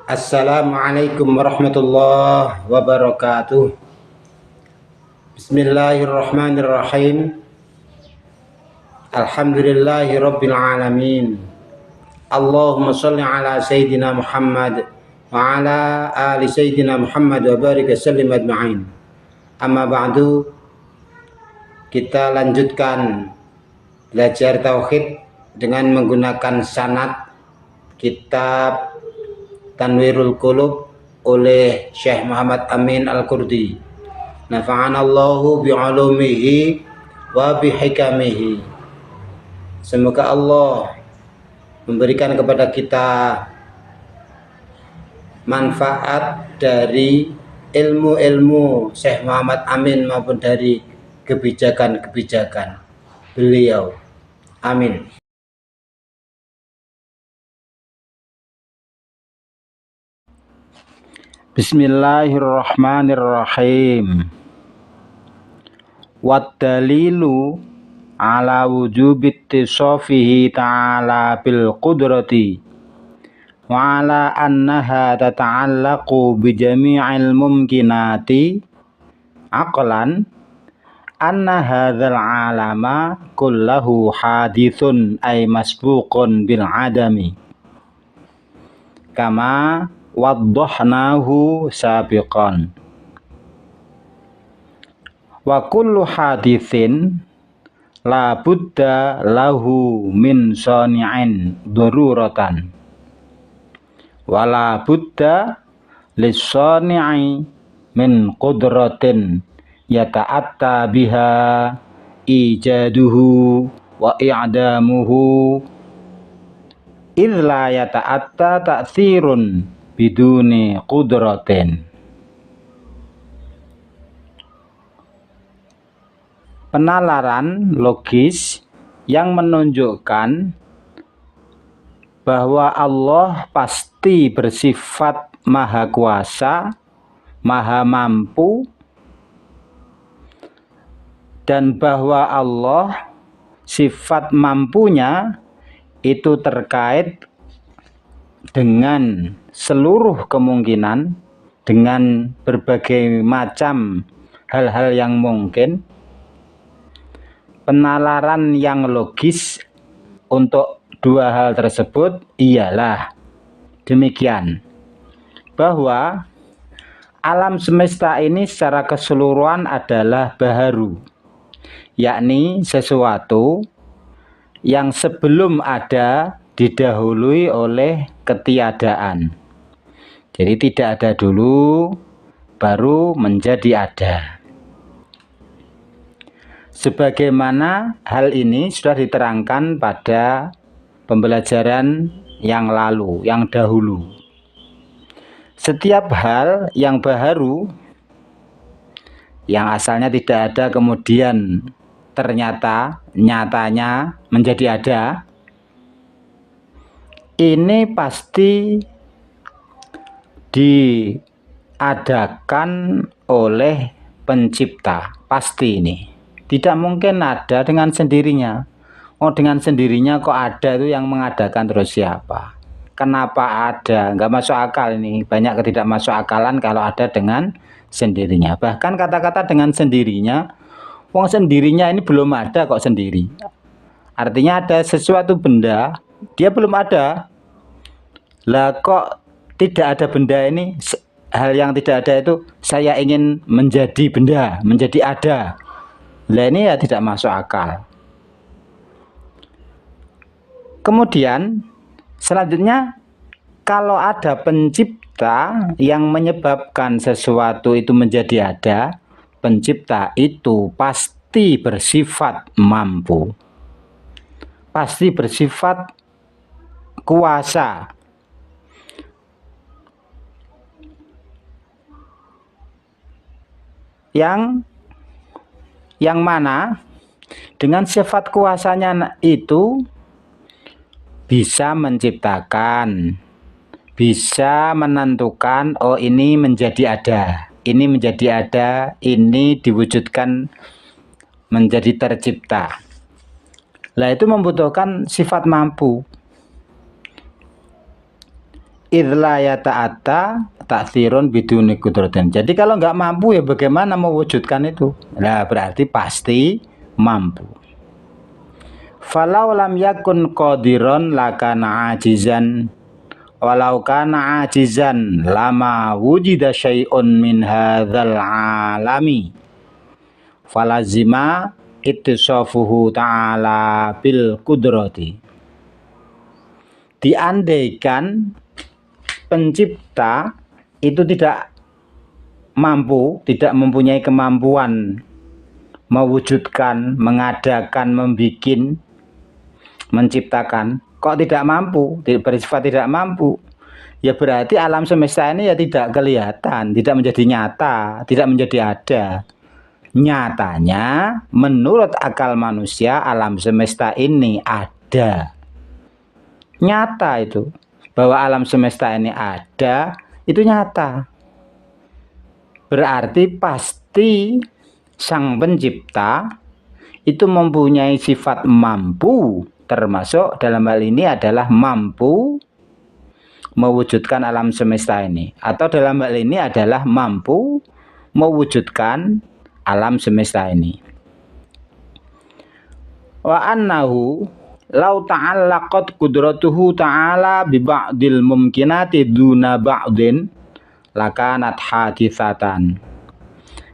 Assalamualaikum warahmatullahi wabarakatuh. Bismillahirrahmanirrahim. Alhamdulillahi rabbil alamin. Allahumma salli ala Sayyidina Muhammad wa ala ali Sayyidina Muhammad wa barik wa sallim ajma'in. Amma ba'du, kita lanjutkan belajar tauhid dengan menggunakan sanad kitab Tanwirul Qulub oleh Syekh Muhammad Amin Al-Qurdi. Nafa'anallahu bi'ulumihi wa bihikamihi. Semoga Allah memberikan kepada kita manfaat dari ilmu-ilmu Syekh Muhammad Amin maupun dari kebijakan-kebijakan beliau. Amin. Bismillahirrahmanirrahim. Waddalilu ala wujubit tisofihi ta'ala bil qudrati wa ala annaha tata'allaqu bi jami'il mumkinati aqlan anna hadzal alama kullahu hadithun ay masbuqun bil adami kama waddahnahu sabiqan. Wa kullu hadithin la budda lahu min sani'in daruratan wa la budda lis-sani'i min qudratin yata'atta biha ijaduhu wa i'damuhu idh la yata'atta ta'thirun biduni qudratin. Penalaran logis yang menunjukkan bahwa Allah pasti bersifat maha kuasa, maha mampu, dan bahwa Allah sifat mampunya itu terkait dengan seluruh kemungkinan, dengan berbagai macam hal-hal yang mungkin. Penalaran yang logis untuk dua hal tersebut ialah demikian, bahwa alam semesta ini secara keseluruhan adalah baharu, yakni sesuatu yang sebelum ada didahului oleh ketiadaan. Jadi tidak ada dulu, baru menjadi ada. Sebagaimana hal ini sudah diterangkan pada pembelajaran yang lalu, yang dahulu. Setiap hal yang baharu, yang asalnya tidak ada kemudian ternyata nyatanya menjadi ada, ini pasti diadakan oleh pencipta, pasti ini. Tidak mungkin ada dengan sendirinya. Oh, dengan sendirinya kok ada, itu yang mengadakan terus siapa? Kenapa ada? Nggak masuk akal ini. Banyak ketidakmasuk akalan kalau ada dengan sendirinya. Bahkan kata-kata dengan sendirinya, wong sendirinya ini belum ada kok sendiri. Artinya ada sesuatu benda, dia belum ada. Lah kok tidak ada benda ini? Hal yang tidak ada itu saya ingin menjadi benda, menjadi ada. Lah ini ya tidak masuk akal. Kemudian selanjutnya, kalau ada pencipta yang menyebabkan sesuatu itu menjadi ada, pencipta itu pasti bersifat mampu, pasti bersifat kuasa. Yang mana dengan sifat kuasanya itu bisa menciptakan, bisa menentukan, oh ini menjadi ada, ini menjadi ada, ini diwujudkan menjadi tercipta. Lah itu membutuhkan sifat mampu. idla yata'atta ta'thirun biduni qudratin. Jadi kalau nggak mampu ya bagaimana mewujudkan itu? Nah, berarti pasti mampu. Falau lam yakun qadiron lakana ajizan, walau kana ajizan lama wujida syai'un min hadzal alami falazima ittisafuhu ta'ala bil qudrati. Diandaikan pencipta itu tidak mampu, tidak mempunyai kemampuan mewujudkan, mengadakan, membikin, menciptakan, kok tidak mampu, bersifat tidak mampu, ya berarti alam semesta ini ya tidak kelihatan, tidak menjadi nyata, tidak menjadi ada. Nyatanya menurut akal manusia alam semesta ini ada, nyata itu, bahwa alam semesta ini ada, itu nyata. Berarti pasti sang pencipta itu mempunyai sifat mampu, termasuk dalam hal ini adalah mampu mewujudkan alam semesta ini, atau dalam hal ini adalah mampu mewujudkan alam semesta ini. Wa annahu law ta'allaqat qudratuhu ta'ala bi ba'dil mumkinati duna ba'din lakanat haditsatan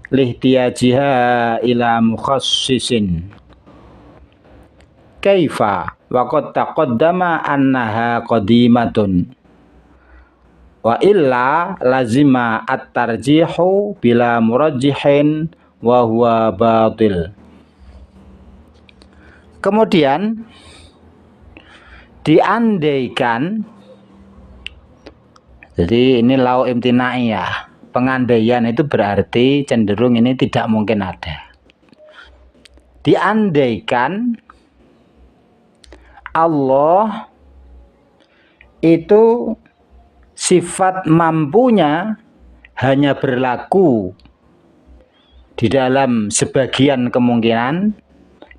lihtiyajiha ila mukhassisin kaifa wa qad taqaddama annaha qadimatun wa illa lazima at-tarjihu bila murajjihin wa huwa batil. Kemudian diandaikan, jadi ini lau imtinai ya, pengandaian itu berarti cenderung ini tidak mungkin ada. Diandaikan Allah itu sifat mampunya hanya berlaku di dalam sebagian kemungkinan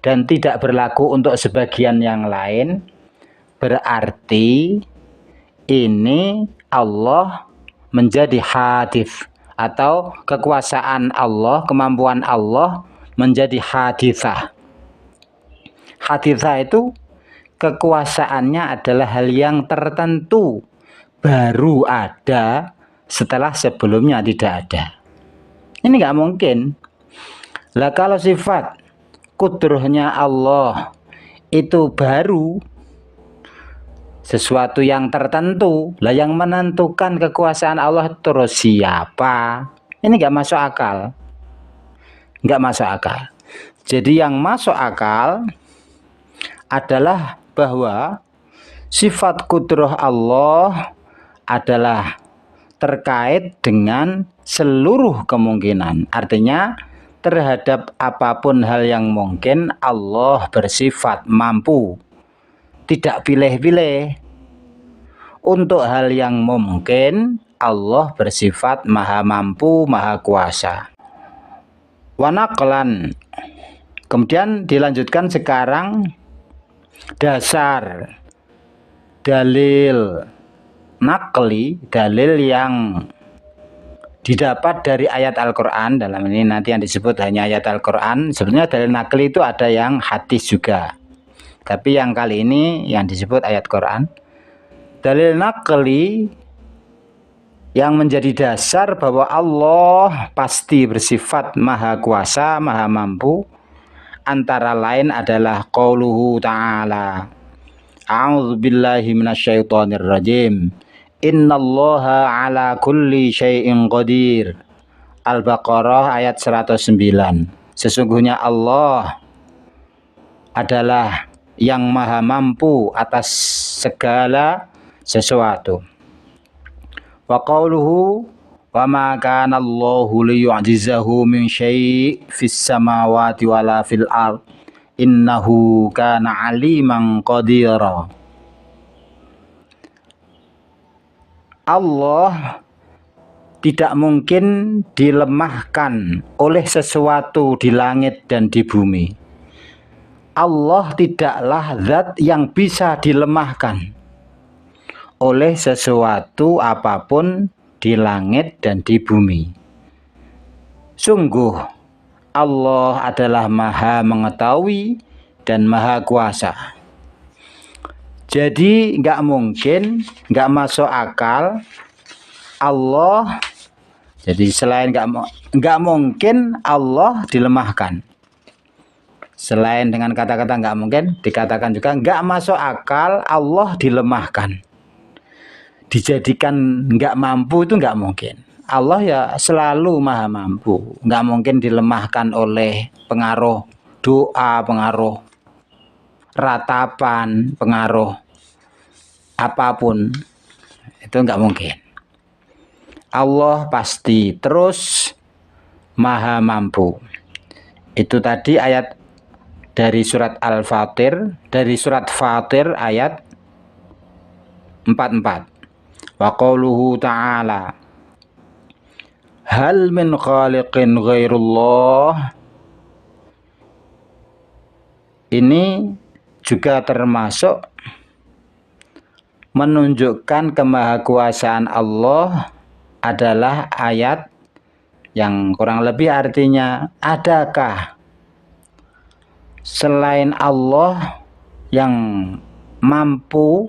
dan tidak berlaku untuk sebagian yang lain, berarti ini Allah menjadi hadits, atau kekuasaan Allah, kemampuan Allah menjadi haditsah. Haditsah itu kekuasaannya adalah hal yang tertentu, baru ada setelah sebelumnya tidak ada. Ini nggak mungkin. Lah kalau sifat kudrohnya Allah itu baru, sesuatu yang tertentu, lah yang menentukan kekuasaan Allah terus siapa? Ini nggak masuk akal. Nggak masuk akal. Jadi yang masuk akal adalah bahwa sifat kudroh Allah adalah terkait dengan seluruh kemungkinan. Artinya terhadap apapun hal yang mungkin Allah bersifat mampu, tidak pilih-pilih. Untuk hal yang mungkin Allah bersifat maha mampu, maha kuasa. Wanaqlan. Kemudian dilanjutkan sekarang dasar dalil naqli, dalil yang didapat dari ayat Al-Quran. Dalam ini nanti yang disebut hanya ayat Al-Quran. Sebenarnya dalil naqli itu ada yang hadis juga, tapi yang kali ini yang disebut ayat Quran. Dalil naqli yang menjadi dasar bahwa Allah pasti bersifat maha kuasa, maha mampu, antara lain adalah qauluhu ta'ala, a'udzubillahi minasyaitonirrajim, innallaha ala kulli syai'in qadir. Al-Baqarah ayat 109. Sesungguhnya Allah adalah yang maha mampu atas segala sesuatu. Wa qauluhu wa ma kana Allahu liyu'jizahu min syai' fis samawati wala fil ard innahu kana aliman qadira. Allah tidak mungkin dilemahkan oleh sesuatu di langit dan di bumi. Allah tidaklah zat yang bisa dilemahkan oleh sesuatu apapun di langit dan di bumi. Sungguh Allah adalah Maha Mengetahui dan Maha Kuasa. Jadi nggak mungkin, nggak masuk akal Allah. Jadi selain nggak mungkin Allah dilemahkan. Selain dengan kata-kata nggak mungkin, dikatakan juga nggak masuk akal Allah dilemahkan. Dijadikan nggak mampu itu nggak mungkin. Allah ya selalu maha mampu. Nggak mungkin dilemahkan oleh pengaruh doa, pengaruh ratapan, pengaruh apapun. Itu nggak mungkin. Allah pasti terus maha mampu. Itu tadi ayat dari surat Al-Fatir, dari surat Fatir ayat 44. Wa qauluhu ta'ala hal min khaliqin ghairullah. Ini juga termasuk menunjukkan kemahakuasaan Allah, adalah ayat yang kurang lebih artinya, adakah selain Allah yang mampu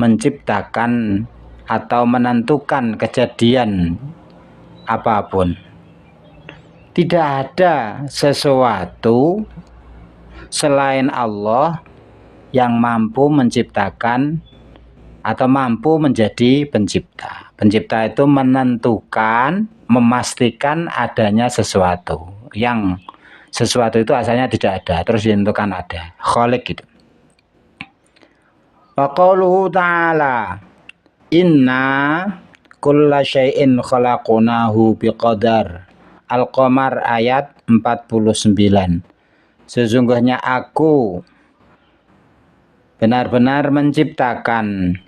menciptakan atau menentukan kejadian apapun? Tidak ada sesuatu selain Allah yang mampu menciptakan atau mampu menjadi pencipta. Pencipta itu menentukan, memastikan adanya sesuatu. Yang sesuatu itu asalnya tidak ada, terus ditentukan ada. Khaliq gitu. Wa qauluhu ta'ala inna kulla syai'in khalaqnahu biqadar. Al-Qamar ayat 49. Sesungguhnya aku benar-benar menciptakan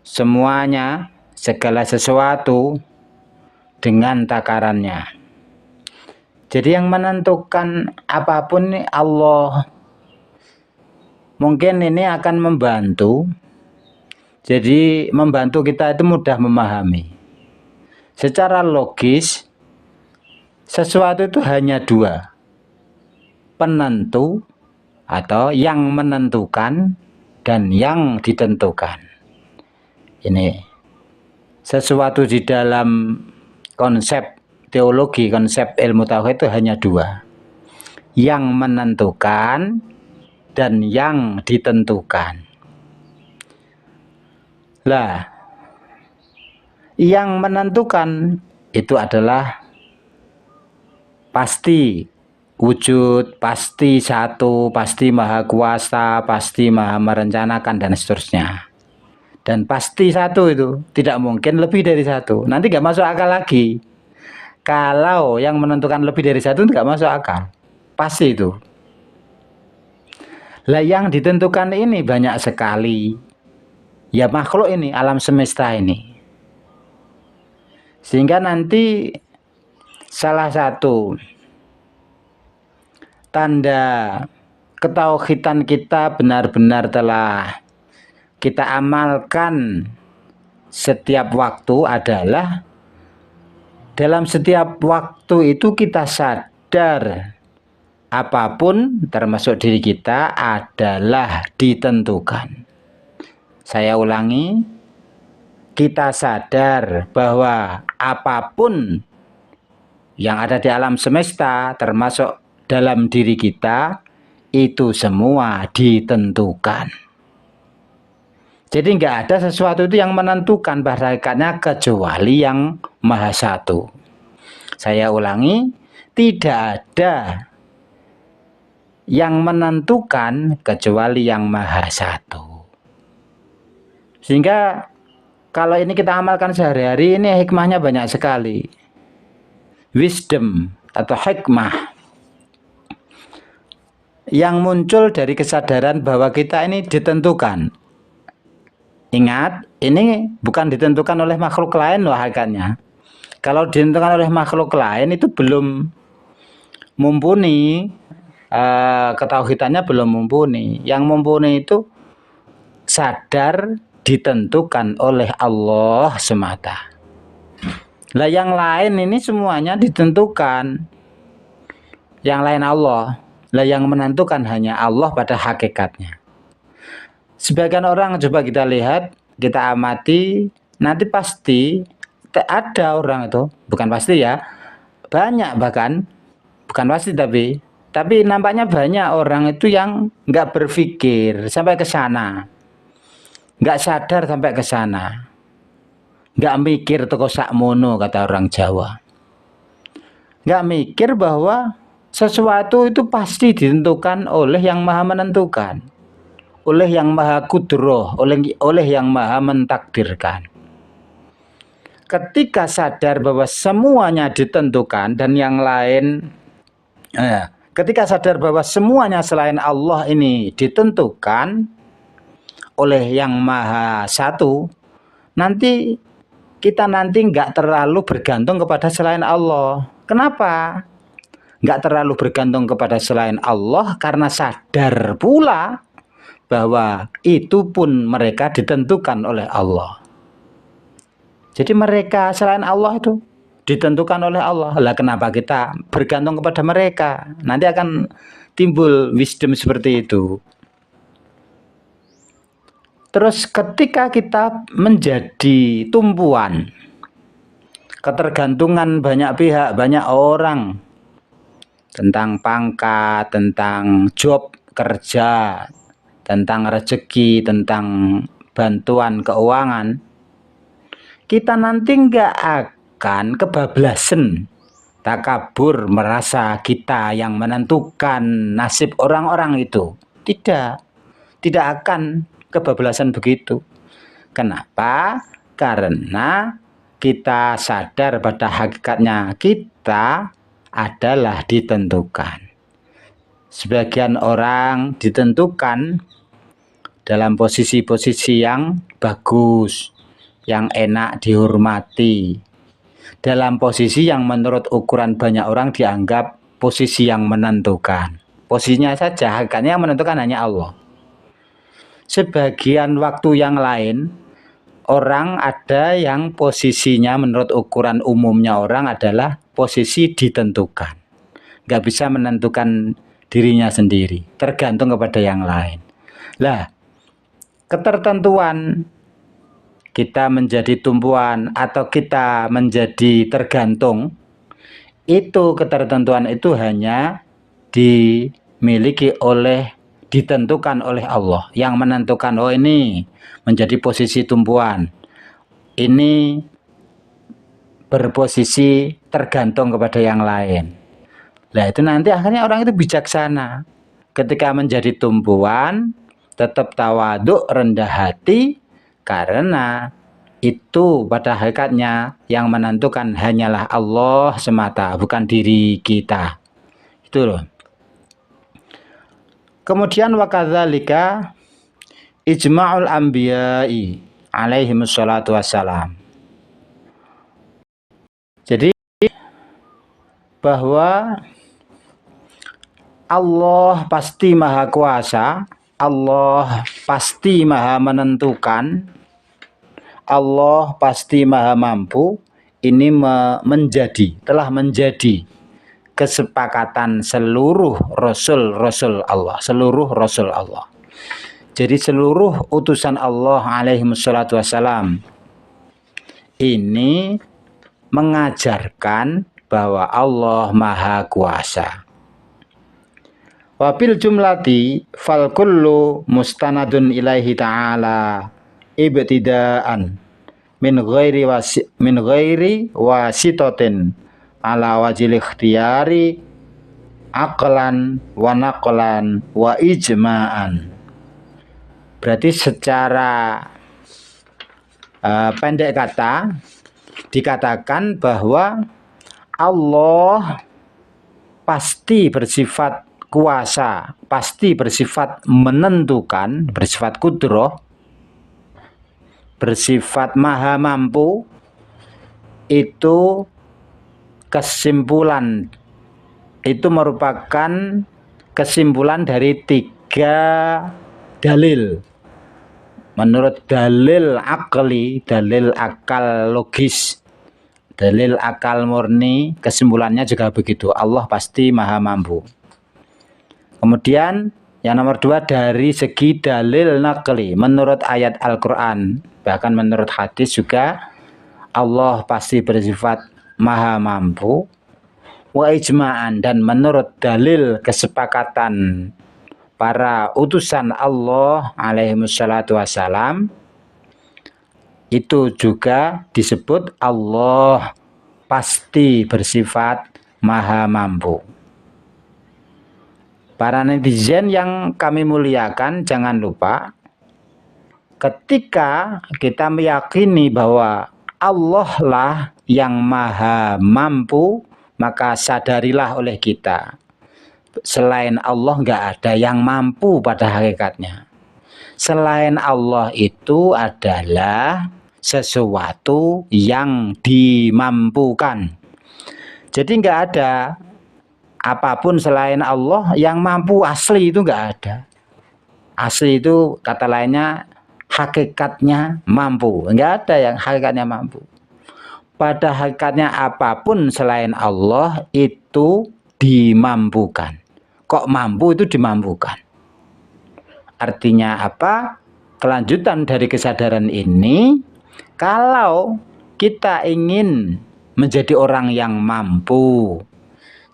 semuanya, segala sesuatu dengan takarannya. Jadi yang menentukan apapun ini Allah. Mungkin ini akan membantu. Jadi membantu kita itu mudah memahami. Secara logis, sesuatu itu hanya dua. Penentu atau yang menentukan dan yang ditentukan. Ini sesuatu di dalam konsep teologi, konsep ilmu tauhid itu hanya dua. Yang menentukan dan yang ditentukan. Lah, yang menentukan itu adalah pasti wujud, pasti satu, pasti maha kuasa, pasti maha merencanakan dan seterusnya. Dan pasti satu itu, tidak mungkin lebih dari satu. Nanti nggak masuk akal lagi. Kalau yang menentukan lebih dari satu nggak masuk akal. Pasti itu. Lah yang ditentukan ini banyak sekali. Ya makhluk ini, alam semesta ini. Sehingga nanti salah satu tanda ketauhidan kita benar-benar telah kita amalkan setiap waktu adalah dalam setiap waktu itu kita sadar apapun termasuk diri kita adalah ditentukan. Saya ulangi, kita sadar bahwa apapun yang ada di alam semesta termasuk dalam diri kita itu semua ditentukan. Jadi nggak ada sesuatu itu yang menentukan bahasanya kecuali yang Maha Satu. Saya ulangi, tidak ada yang menentukan kecuali yang Maha Satu. Sehingga kalau ini kita amalkan sehari-hari, ini hikmahnya banyak sekali. Wisdom atau hikmah yang muncul dari kesadaran bahwa kita ini ditentukan. Ingat, ini bukan ditentukan oleh makhluk lain loh hakikatnya. Kalau ditentukan oleh makhluk lain itu belum mumpuni, ketauhidannya belum mumpuni. Yang mumpuni itu sadar ditentukan oleh Allah semata. Lah yang lain ini semuanya ditentukan. Yang lain Allah. Lah yang menentukan hanya Allah pada hakikatnya. Sebagian orang coba kita lihat, kita amati, nanti pasti ada orang itu, bukan pasti ya, banyak bahkan, bukan pasti tapi nampaknya banyak orang itu yang nggak berpikir sampai ke sana, nggak sadar sampai ke sana, nggak mikir toko sakmono kata orang Jawa, nggak mikir bahwa sesuatu itu pasti ditentukan oleh yang maha menentukan, oleh yang maha kudroh, oleh yang maha mentakdirkan. Ketika sadar bahwa semuanya ditentukan dan yang lain, ketika sadar bahwa semuanya selain Allah ini ditentukan oleh yang maha satu, nanti kita nggak terlalu bergantung kepada selain Allah. Kenapa? Nggak terlalu bergantung kepada selain Allah karena sadar pula bahwa itu pun mereka ditentukan oleh Allah. Jadi mereka selain Allah itu ditentukan oleh Allah. Lah kenapa kita bergantung kepada mereka? Nanti akan timbul wisdom seperti itu. Terus ketika kita menjadi tumpuan, ketergantungan banyak pihak, banyak orang tentang pangkat, tentang job kerja, tentang rezeki, tentang bantuan keuangan, kita nanti nggak akan kebablasan, takabur, merasa kita yang menentukan nasib orang-orang itu. Tidak akan kebablasan begitu. Kenapa? Karena kita sadar pada hakikatnya kita adalah ditentukan. Sebagian orang ditentukan dalam posisi-posisi yang bagus, yang enak dihormati, dalam posisi yang menurut ukuran banyak orang dianggap posisi yang menentukan. Posisinya saja, hakikatnya yang menentukan hanya Allah. Sebagian waktu yang lain, orang ada yang posisinya menurut ukuran umumnya orang adalah posisi ditentukan. Nggak bisa menentukan dirinya sendiri, tergantung kepada yang lain. Lah, ketertentuan kita menjadi tumpuan atau kita menjadi tergantung, itu ketertentuan itu hanya dimiliki oleh, ditentukan oleh Allah yang menentukan, oh ini menjadi posisi tumpuan, ini berposisi tergantung kepada yang lain. Nah itu nanti akhirnya orang itu bijaksana ketika menjadi tumpuan, tetap tawaduk, rendah hati, karena itu pada hakikatnya yang menentukan hanyalah Allah semata, bukan diri kita. Itu loh. Kemudian wakadzalika ijma'ul anbiya'i alaihimus salatu wassalam. Jadi bahwa Allah pasti maha kuasa, Allah pasti maha menentukan, Allah pasti maha mampu. Ini telah menjadi kesepakatan seluruh rasul-rasul Allah, seluruh rasul Allah. Jadi seluruh utusan Allah alaihi wassalatu wassalam ini mengajarkan bahwa Allah maha kuasa. Wabil jumlati fal kullu mustanadun ilaihi ta'ala ibtidaan min ghairi wasitotin ala wajil ikhtiyari aqlan wa naqlan wa ijma'an. Berarti secara pendek kata dikatakan bahwa Allah pasti bersifat kuasa, pasti bersifat menentukan, bersifat kudroh, bersifat maha mampu. Itu kesimpulan, itu merupakan kesimpulan dari 3 dalil. menurut dalil akli, dalil akal logis, dalil akal murni, kesimpulannya juga begitu. Allah pasti maha mampu. Kemudian yang nomor 2 dari segi dalil nakli, menurut ayat Al-Quran, bahkan menurut hadis juga Allah pasti bersifat maha mampu. Wa ijma'an, dan menurut dalil kesepakatan para utusan Allah alaihimussalatu wassalam, itu juga disebut Allah pasti bersifat maha mampu. Para netizen yang kami muliakan, jangan lupa ketika kita meyakini bahwa Allah lah yang maha mampu, maka sadarilah oleh kita, selain Allah nggak ada yang mampu pada hakikatnya. Selain Allah itu adalah sesuatu yang dimampukan. Jadi nggak ada apapun selain Allah yang mampu asli, itu nggak ada. Asli itu kata lainnya hakikatnya mampu. Nggak ada yang hakikatnya mampu. Pada hakikatnya apapun selain Allah itu dimampukan. Kok mampu itu dimampukan? Artinya apa? Kelanjutan dari kesadaran ini, kalau kita ingin menjadi orang yang mampu,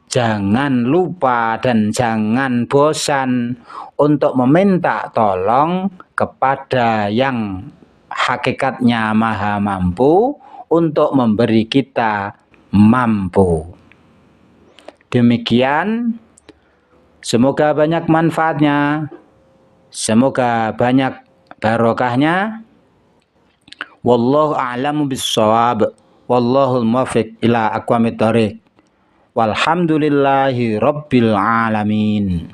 jangan lupa dan jangan bosan untuk meminta tolong kepada yang hakikatnya maha mampu untuk memberi kita mampu. Demikian, semoga banyak manfaatnya, semoga banyak barokahnya. Wallahu a'lamu bissawab. Wallahul muwaffiq ila aqwamit thoriq. Walhamdulillahi rabbil alamin.